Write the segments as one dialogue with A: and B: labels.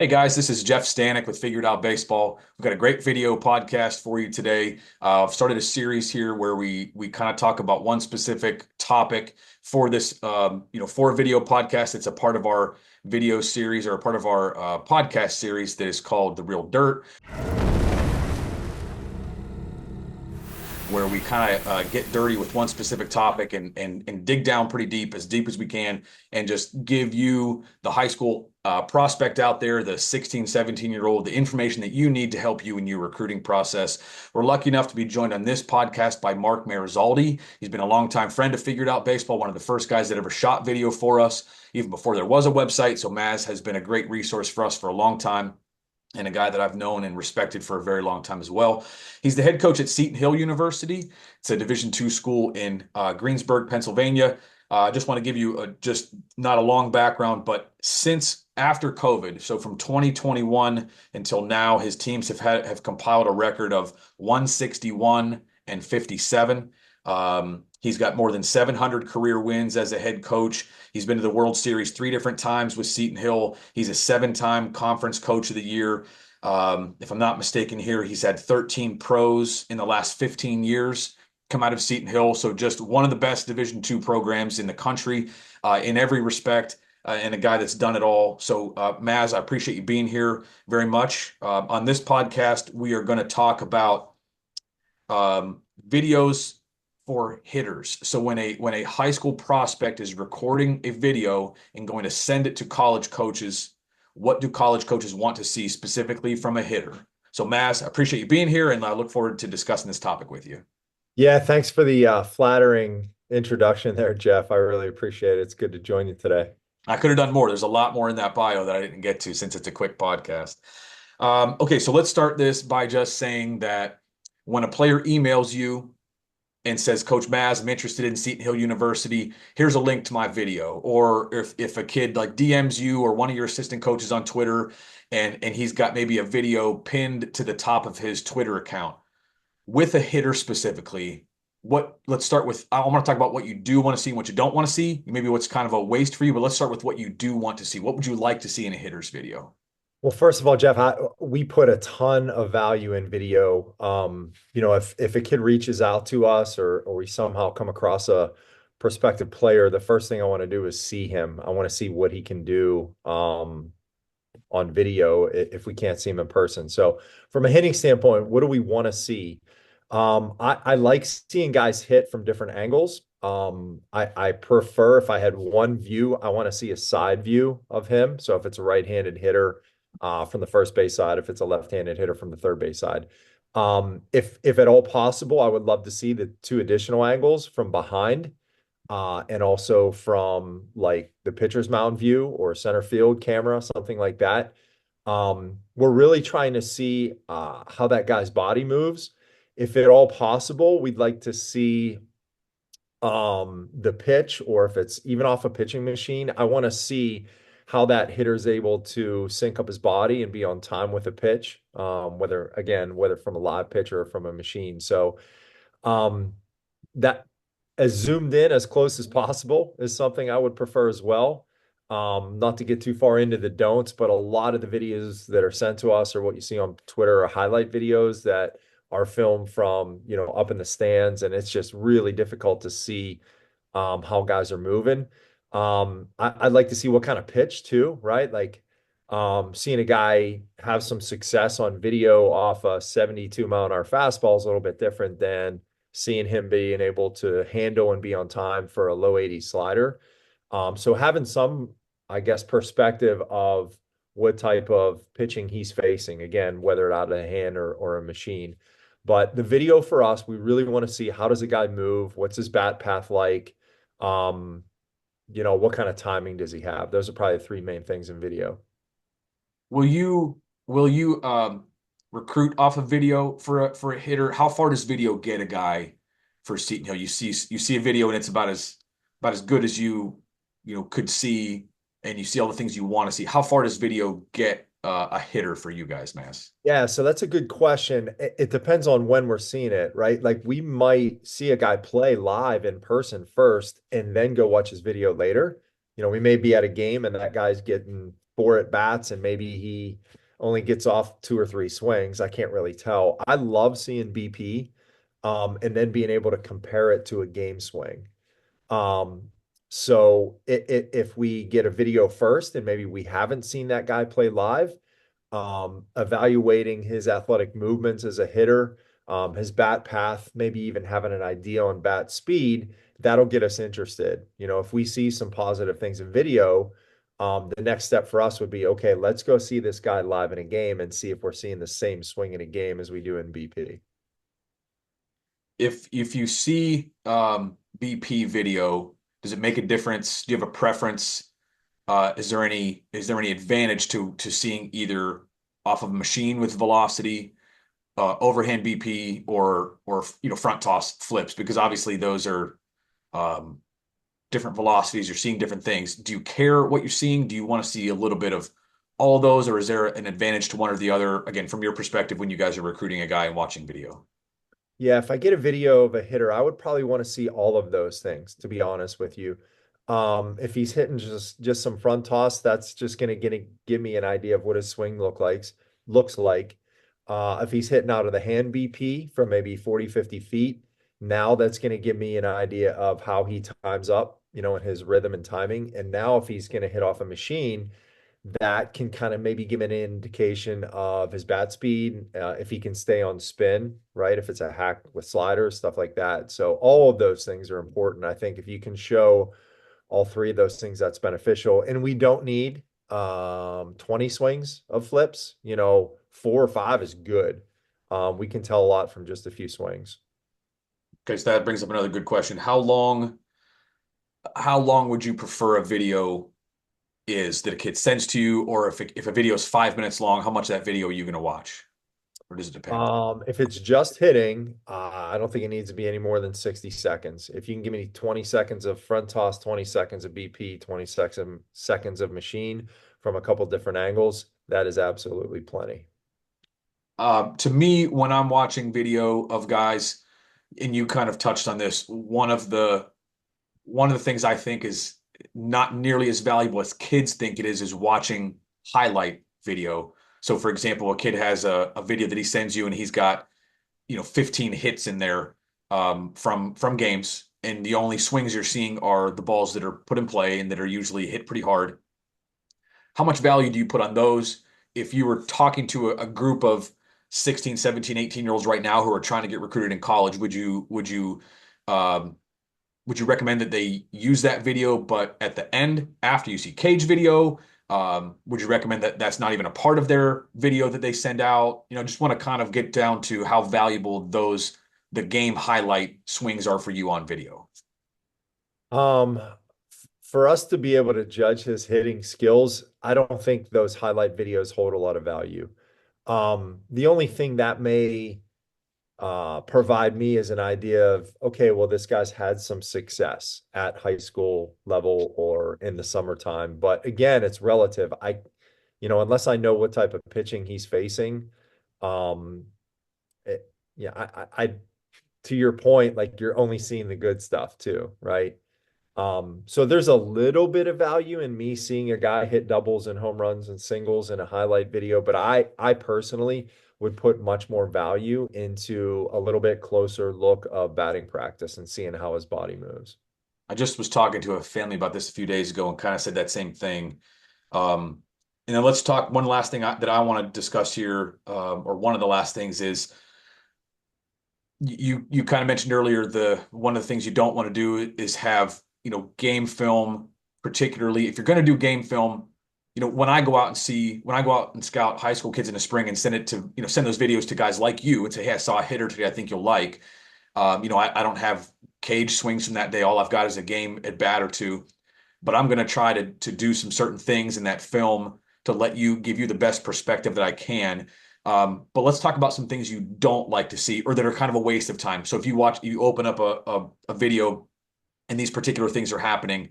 A: Hey guys, this is Jeff Stanek with Figured Out Baseball. We've got a great video podcast for you today. I've started a series here where we kind of talk about one specific topic for this, for a video podcast. It's a part of our video series or a part of our podcast series that is called The Real Dirt, where we kind of get dirty with one specific topic and dig down pretty deep as we can, and just give you the high school prospect out there, the 16, 17-year-old, the information that you need to help you in your recruiting process. We're lucky enough to be joined on this podcast by Marc Marizzaldi. He's been a longtime friend of Figured Out Baseball, one of the first guys that ever shot video for us, even before there was a website. So Maz has been a great resource for us for a long time, and a guy that I've known and respected for a very long time as well. He's the head coach at Seton Hill University. It's a Division II school in Greensburg, Pennsylvania. I just want to give you just not a long background, but since after COVID, so from 2021 until now, his teams have compiled a record of 161 and 57. He's got more than 700 career wins as a head coach. He's been to the World Series 3 different times with Seton Hill. He's a 7-time conference coach of the year. If I'm not mistaken here, he's had 13 pros in the last 15 years come out of Seton Hill. So just one of the best Division II programs in the country in every respect, and a guy that's done it all. So Maz, I appreciate you being here very much. On this podcast, we are going to talk about videos for hitters. So when a high school prospect is recording a video and going to send it to college coaches, what do college coaches want to see specifically from a hitter? So Maz, I appreciate you being here, and I look forward to discussing this topic with you.
B: Yeah, thanks for the flattering introduction there, Jeff. I really appreciate it. It's good to join you today.
A: I could have done more. There's a lot more in that bio that I didn't get to since it's a quick podcast. Okay, so let's start this by just saying that when a player emails you and says, Coach Maz, I'm interested in Seton Hill University, here's a link to my video. Or if a kid like DMs you or one of your assistant coaches on Twitter, and he's got maybe a video pinned to the top of his Twitter account with a hitter specifically, let's start with, I want to talk about what you do want to see and what you don't want to see, maybe what's kind of a waste for you, but let's start with what you do want to see. What would you like to see in a hitter's video?
B: Well, first of all, Jeff, we put a ton of value in video. If a kid reaches out to us or we somehow come across a prospective player, the first thing I want to do is see him. I want to see what he can do on video if we can't see him in person. So from a hitting standpoint, what do we want to see? I like seeing guys hit from different angles. I prefer, if I had one view, I want to see a side view of him. So if it's a right-handed hitter from the first base side, if it's a left-handed hitter from the third base side. If at all possible, I would love to see the 2 additional angles from behind, and also from like the pitcher's mound view or center field camera, something like that. We're really trying to see how that guy's body moves. If at all possible, we'd like to see the pitch, or if it's even off a pitching machine, I want to see how that hitter's able to sync up his body and be on time with a pitch, whether from a live pitch or from a machine. So that as zoomed in as close as possible is something I would prefer as well. Not to get too far into the don'ts, but a lot of the videos that are sent to us or what you see on Twitter are highlight videos that are filmed from, up in the stands, and it's just really difficult to see how guys are moving. I'd like to see what kind of pitch too, right? Like seeing a guy have some success on video off a 72-mile-an-hour fastball is a little bit different than seeing him being able to handle and be on time for a low 80 slider. So having some, I guess, perspective of what type of pitching he's facing, again, whether it out of the hand or a machine. But the video for us, we really want to see, how does a guy move? What's his bat path like? What kind of timing does he have? Those are probably the 3 main things in video.
A: Will you recruit off of video for a hitter? How far does video get a guy for Seton Hill? You see a video and it's about as good as you could see, and you see all the things you want to see. How far does video get a hitter for you guys, Mass?
B: Yeah, so that's a good question. It depends on when we're seeing it, right? Like we might see a guy play live in person first and then go watch his video later. We may be at a game and that guy's getting four at bats and maybe he only gets off two or three swings. I can't really tell. I love seeing BP, and then being able to compare it to a game swing. Um, so if we get a video first and maybe we haven't seen that guy play live, evaluating his athletic movements as a hitter, his bat path, maybe even having an idea on bat speed, that'll get us interested. You know, if we see some positive things in video, the next step for us would be, okay, let's go see this guy live in a game and see if we're seeing the same swing in a game as we do in BP.
A: If you see BP video, does it make a difference? Do you have a preference? Is there any advantage to seeing either off of a machine with velocity, overhand BP, or front toss flips? Because obviously those are um, different velocities. You're seeing different things. Do you care what you're seeing? Do you want to see a little bit of all of those, or is there an advantage to one or the other? Again, from your perspective, when you guys are recruiting a guy and watching video.
B: Yeah, if I get a video of a hitter, I would probably want to see all of those things, to be honest with you. If he's hitting just some front toss, that's just gonna give me an idea of what his swing looks like. If he's hitting out of the hand BP from maybe 40, 50 feet, now that's gonna give me an idea of how he times up, and his rhythm and timing. And now if he's gonna hit off a machine, that can kind of maybe give an indication of his bat speed, if he can stay on spin, right? If it's a hack with sliders, stuff like that. So all of those things are important. I think if you can show all three of those things, that's beneficial. And we don't need 20 swings of flips. Four or five is good. We can tell a lot from just a few swings.
A: Okay, so that brings up another good question. How long would you prefer a video is that a kid sends to you, or if a video is 5 minutes long, how much of that video are you going to watch, or does it depend?
B: If it's just hitting, I don't think it needs to be any more than 60 seconds. If you can give me 20 seconds of front toss, 20 seconds of BP, 20 seconds of machine from a couple different angles, that is absolutely plenty.
A: To me, when I'm watching video of guys, and you kind of touched on this, one of the things I think is not nearly as valuable as kids think it is watching highlight video. So, for example, a kid has a video that he sends you, and he's got 15 hits in there, from games, and the only swings you're seeing are the balls that are put in play and that are usually hit pretty hard. How much value do you put on those? If you were talking to a group of 16, 17, 18-year-olds right now who are trying to get recruited in college, um, would you recommend that they use that video, but at the end, after you see Cage video, would you recommend that that's not even a part of their video that they send out? Just want to kind of get down to how valuable the game highlight swings are for you on video.
B: Um, for us to be able to judge his hitting skills, I don't think those highlight videos hold a lot of value. The only thing that may provide me is an idea of, okay, well, this guy's had some success at high school level or in the summertime. But again, it's relative. Unless I know what type of pitching he's facing, um, yeah, to your point, like you're only seeing the good stuff too, right? So there's a little bit of value in me seeing a guy hit doubles and home runs and singles in a highlight video, but I personally would put much more value into a little bit closer look of batting practice and seeing how his body moves.
A: I just was talking to a family about this a few days ago and kind of said that same thing. Um, and then let's talk one last thing that I want to discuss here, or one of the last things is you kind of mentioned earlier, the one of the things you don't want to do is have game film, particularly if you're going to do game film. When I go out and scout high school kids in the spring and send those videos to guys like you and say, hey, I saw a hitter today I think you'll like. I don't have Cage swings from that day. All I've got is a game at bat or two, but I'm going to try to do some certain things in that film to give you the best perspective that I can. But let's talk about some things you don't like to see or that are kind of a waste of time. So if you open up a video and these particular things are happening,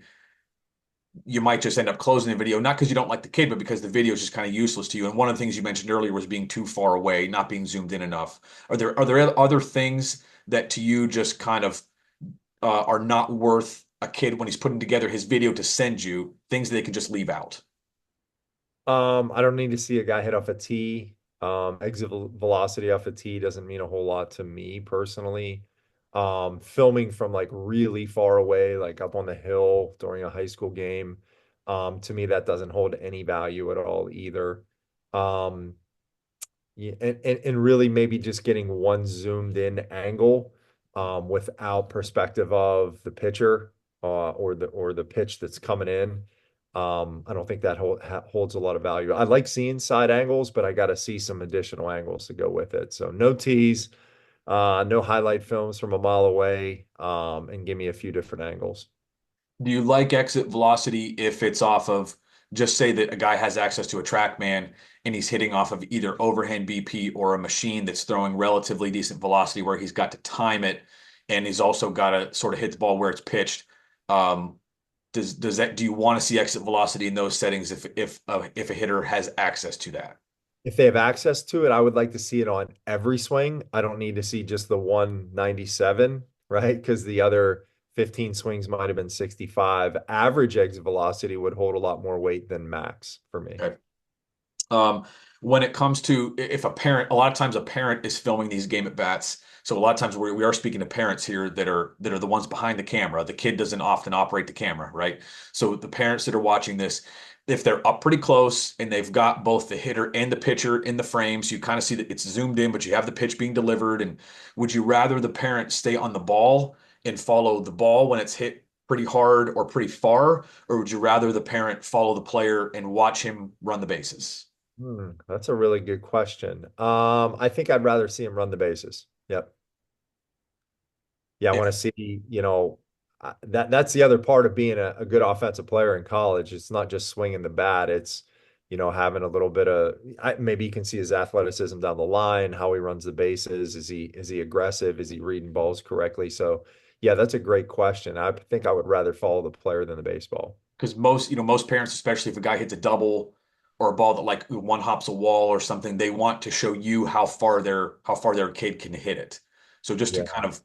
A: you might just end up closing the video, not because you don't like the kid, but because the video is just kind of useless to you. And one of the things you mentioned earlier was being too far away, not being zoomed in enough. Are there other things that to you just kind of are not worth a kid when he's putting together his video to send you, things that they can just leave out?
B: I don't need to see a guy hit off a tee. Exit velocity off a tee doesn't mean a whole lot to me personally. Filming from like really far away, like up on the hill during a high school game, to me that doesn't hold any value at all either. Um, yeah, and really maybe just getting one zoomed in angle, without perspective of the pitcher, or the pitch that's coming in. I don't think that holds a lot of value. I like seeing side angles, but I got to see some additional angles to go with it. So no tees, no highlight films from a mile away, and give me a few different angles.
A: Do you like exit velocity if it's off of, just say that a guy has access to a TrackMan and he's hitting off of either overhand BP or a machine that's throwing relatively decent velocity where he's got to time it and he's also got to sort of hit the ball where it's pitched. Um, does that, do you want to see exit velocity in those settings if a hitter has access to that?
B: If they have access to it, I would like to see it on every swing. I don't need to see just the 197, right? Because the other 15 swings might have been 65. Average exit velocity would hold a lot more weight than max for me.
A: Okay. Um, when it comes to if a parent, a lot of times a parent is filming these game at bats. So a lot of times we are speaking to parents here that are the ones behind the camera. The kid doesn't often operate the camera, right? So the parents that are watching this, if they're up pretty close and they've got both the hitter and the pitcher in the frame, so you kind of see that it's zoomed in, but you have the pitch being delivered. And would you rather the parent stay on the ball and follow the ball when it's hit pretty hard or pretty far, or would you rather the parent follow the player and watch him run the bases?
B: That's a really good question. I think I'd rather see him run the bases. Yep. Yeah, I want to see, that's the other part of being a good offensive player in college. It's not just swinging the bat. It's, having a little bit of, maybe you can see his athleticism down the line, how he runs the bases. Is he aggressive? Is he reading balls correctly? So, yeah, that's a great question. I think I would rather follow the player than the baseball.
A: Because most parents, especially if a guy hits a double or a ball that like one hops a wall or something, they want to show you how far their kid can hit it. So just to
B: Yeah.
A: kind of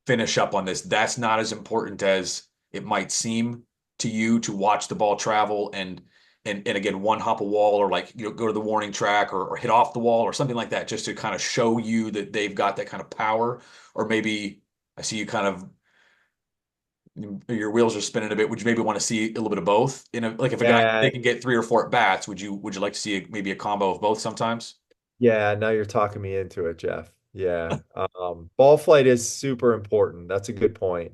A: finish up on this, that's not as important as it might seem to you to watch the ball travel and again one hop a wall or like go to the warning track or hit off the wall or something like that, just to kind of show you that they've got that kind of power. Or maybe I see you kind of your wheels are spinning a bit. Would you maybe want to see a little bit of both? Like if a guy
B: Yeah.
A: they can get 3 or 4 at bats, would you like to see maybe a combo of both sometimes?
B: Yeah, now you're talking me into it, Jeff. Yeah. Ball flight is super important. That's a good point.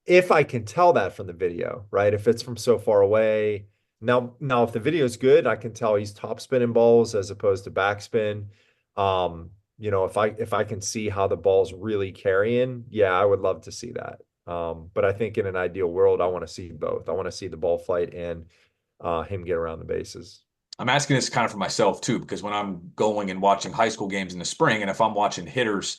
B: If I can tell that from the video, right? If it's from so far away. Now if the video is good, I can tell he's top spinning balls as opposed to backspin. If I can see how the ball's really carrying, yeah, I would love to see that. But I think in an ideal world, I want to see both. I want to see the ball flight and him get around the bases.
A: I'm asking this kind of for myself too, because when I'm going and watching high school games in the spring, and if I'm watching hitters,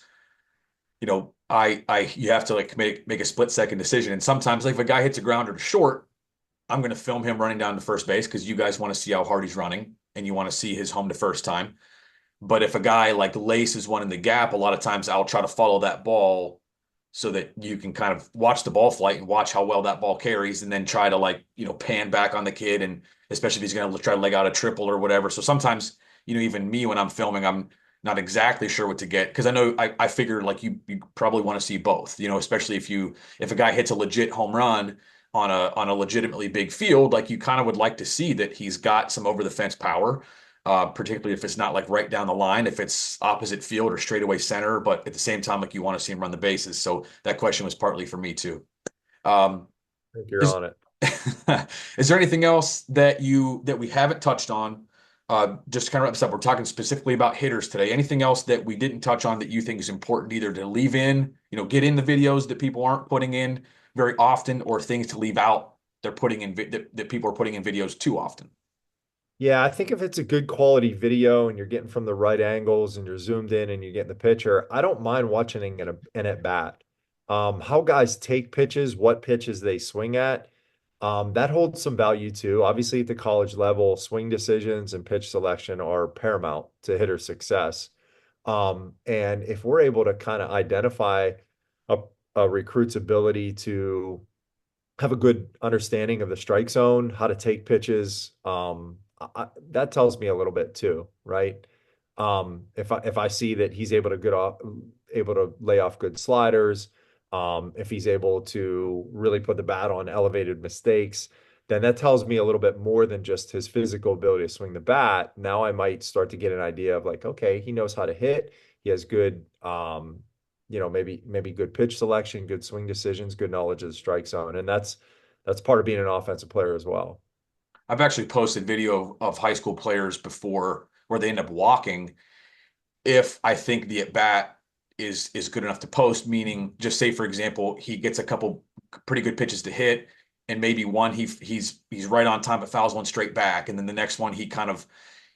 A: I you have to like make a split second decision. And sometimes like if a guy hits a grounder to short, I'm going to film him running down to first base because you guys want to see how hard he's running and you want to see his home to first time. But if a guy like laces one in the gap, a lot of times I'll try to follow that ball so that you can kind of watch the ball flight and watch how well that ball carries and then try to like, pan back on the kid. And especially if he's going to try to leg out a triple or whatever. So sometimes, even me when I'm filming, I'm not exactly sure what to get because I know I figure like you probably want to see both, especially if a guy hits a legit home run on a legitimately big field, like you kind of would like to see that he's got some over the fence power, particularly if it's not like right down the line, if it's opposite field or straightaway center, but at the same time, like you want to see him run the bases. So that question was partly for me too. Um,
B: I think you're
A: is
B: on it.
A: is there anything else that we haven't touched on? Just to kind of wrap this up, we're talking specifically about hitters today. Anything else that we didn't touch on that you think is important either to leave in, get in the videos that people aren't putting in very often, or things to leave out they're putting in that people are putting in videos too often?
B: Yeah, I think if it's a good quality video and you're getting from the right angles and you're zoomed in and you're getting the picture, I don't mind watching an at bat. How guys take pitches, what pitches they swing at, that holds some value too. Obviously, at the college level, swing decisions and pitch selection are paramount to hitter success. And if we're able to kind of identify a, a recruit's ability to have a good understanding of the strike zone, how to take pitches. That tells me a little bit too, right? If I see that he's able to lay off good sliders, if he's able to really put the bat on elevated mistakes, then that tells me a little bit more than just his physical ability to swing the bat. Now I might start to get an idea of like, okay, he knows how to hit. He has good, maybe good pitch selection, good swing decisions, good knowledge of the strike zone, and that's part of being an offensive player as well.
A: I've actually posted video of high school players before where they end up walking if I think the at bat is good enough to post, meaning just say for example, he gets a couple pretty good pitches to hit, and maybe one he's right on time but fouls one straight back, and then the next one he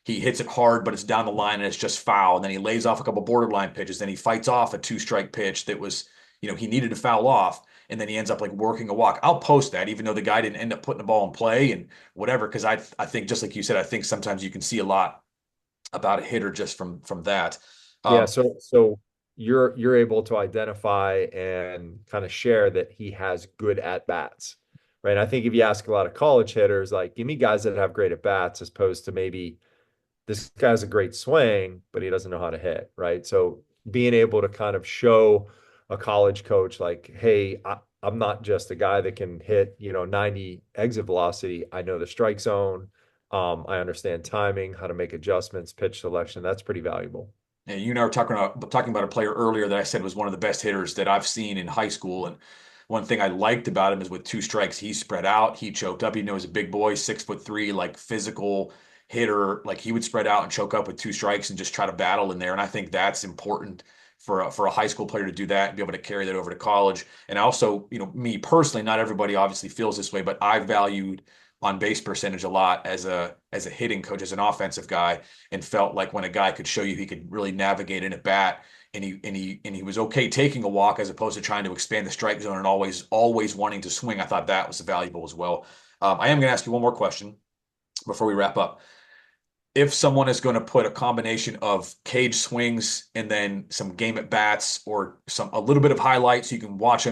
A: hits it hard but it's down the line and it's just foul, and then he lays off a couple borderline pitches, then he fights off a two-strike pitch that was, he needed to foul off, and then he ends up like working a walk. I'll post that even though the guy didn't end up putting the ball in play and whatever, because I think just like you said, I think sometimes you can see a lot about a hitter just from that.
B: Yeah,
A: Um,
B: so you're able to identify and kind of share that he has good at bats, right? And I think if you ask a lot of college hitters, like give me guys that have great at bats, as opposed to maybe this guy's a great swing, but he doesn't know how to hit, right? So being able to kind of show a college coach like, hey, I'm not just a guy that can hit, 90 exit velocity. I know the strike zone. I understand timing, how to make adjustments, pitch selection. That's pretty valuable.
A: Yeah, you and I were talking about a player earlier that I said was one of the best hitters that I've seen in high school. And one thing I liked about him is with two strikes, he spread out, he choked up. He knows a big boy, 6'3", like physical hitter. Like he would spread out and choke up with two strikes and just try to battle in there. And I think that's important for a high school player to do that and be able to carry that over to college. And also, me personally, not everybody obviously feels this way, but I valued on base percentage a lot as a hitting coach, as an offensive guy, and felt like when a guy could show you he could really navigate in at bat, and he was okay taking a walk as opposed to trying to expand the strike zone and always wanting to swing. I thought that was valuable as well. I am going to ask you one more question before we wrap up. If someone is going to put a combination of cage swings and then some game at bats or a little bit of highlights, so you can watch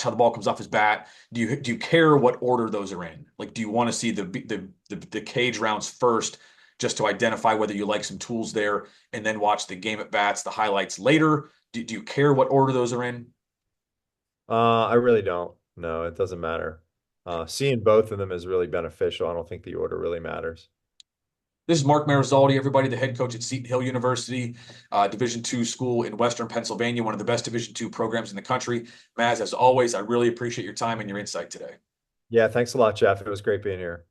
A: how the ball comes off his bat. Do you care what order those are in? Like, do you want to see the cage rounds first, just to identify whether you like some tools there, and then watch the game at bats, the highlights later? Do you care what order those are in?
B: I really don't. No, it doesn't matter. Seeing both of them is really beneficial. I don't think the order really matters.
A: This is Marc Marizzaldi, everybody, the head coach at Seton Hill University, Division II school in Western Pennsylvania, one of the best Division II programs in the country. Maz, as always, I really appreciate your time and your insight today.
B: Yeah, thanks a lot, Jeff. It was great being here.